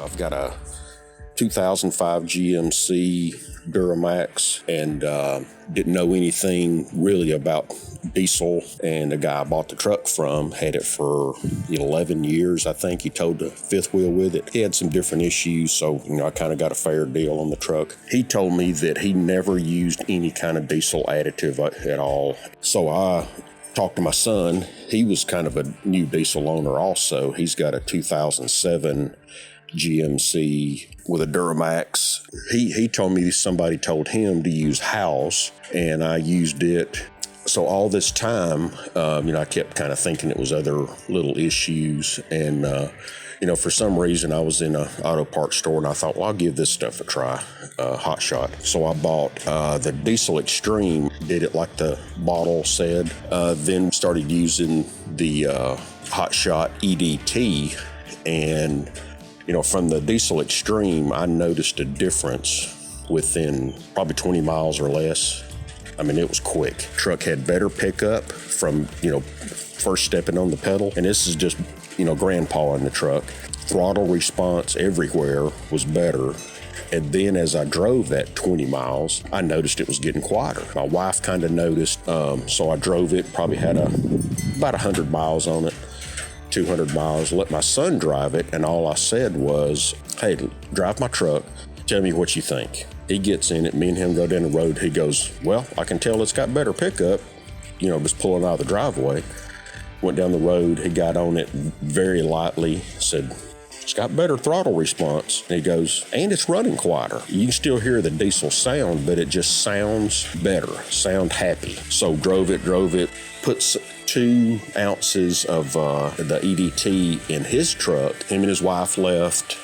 I've got a 2005 GMC Duramax and didn't know anything really about diesel. And the guy I bought the truck from had it for 11 years, I think. He towed the fifth wheel with it. He had some different issues, so I kind of got a fair deal on the truck. He told me that he never used any kind of diesel additive at all. So I talked to my son. He was kind of a new diesel owner also. He's got a 2007 GMC with a Duramax. He told me somebody told him to use Howes, and I used it. So all this time, I kept kind of thinking it was other little issues. And, for some reason I was in an auto parts store and I thought, well, I'll give this stuff a try, Hot Shot. So I bought the Diesel Extreme, did it like the bottle said, then started using the Hot Shot EDT. And from the Diesel Extreme, I noticed a difference within probably 20 miles or less. I mean, it was quick. Truck had better pickup from, first stepping on the pedal. And this is just, grandpa in the truck. Throttle response everywhere was better. And then as I drove that 20 miles, I noticed it was getting quieter. My wife kind of noticed, so I drove it, probably had about 100 miles on it. 200 miles, let my son drive it, and all I said was, hey, drive my truck, tell me what you think. He gets in it, me and him go down the road, he goes, well, I can tell it's got better pickup, just pulling out of the driveway. Went down the road, he got on it very lightly, said, it's got better throttle response. And he goes, and it's running quieter. You can still hear the diesel sound, but it just sounds better, sound happy. So drove it, put 2 ounces of the EDT in his truck. Him and his wife left.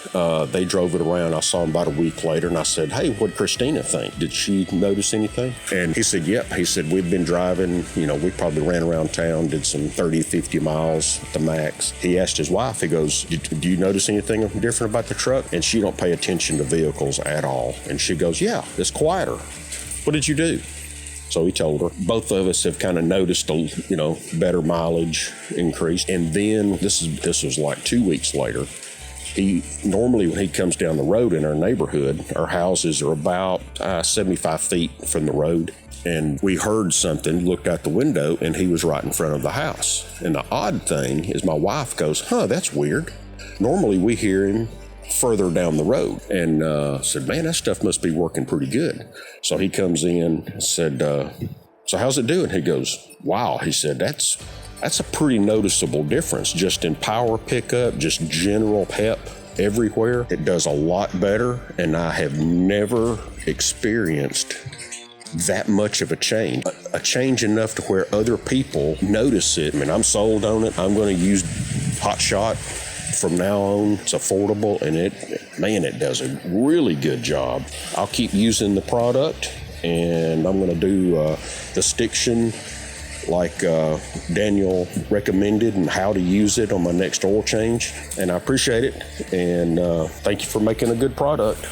They drove it around. I saw him about a week later, and I said, hey, what'd Christina think? Did she notice anything? And he said, yep. He said, we've been driving, we probably ran around town, did some 30, 50 miles at the max. He asked his wife, he goes, do you notice anything different about the truck? And she don't pay attention to vehicles at all. And she goes, yeah, it's quieter. What did you do? So he told her. Both of us have kind of noticed a, better mileage increase. And then this was like 2 weeks later. Normally when he comes down the road in our neighborhood, our houses are about 75 feet from the road. And we heard something, looked out the window, and he was right in front of the house. And the odd thing is my wife goes, that's weird. Normally we hear him further down the road, and said, man, that stuff must be working pretty good. So he comes in and said, so how's it doing? He goes, wow. He said, that's a pretty noticeable difference just in power pickup, just general pep everywhere. It does a lot better, and I have never experienced that much of a change enough to where other people notice it. I mean, I'm sold on it. I'm going to use Hot Shot from now on. It's affordable, and it does a really good job. I'll keep using the product, and I'm going to do the stiction like Daniel recommended and how to use it on my next oil change. And I appreciate it, and thank you for making a good product.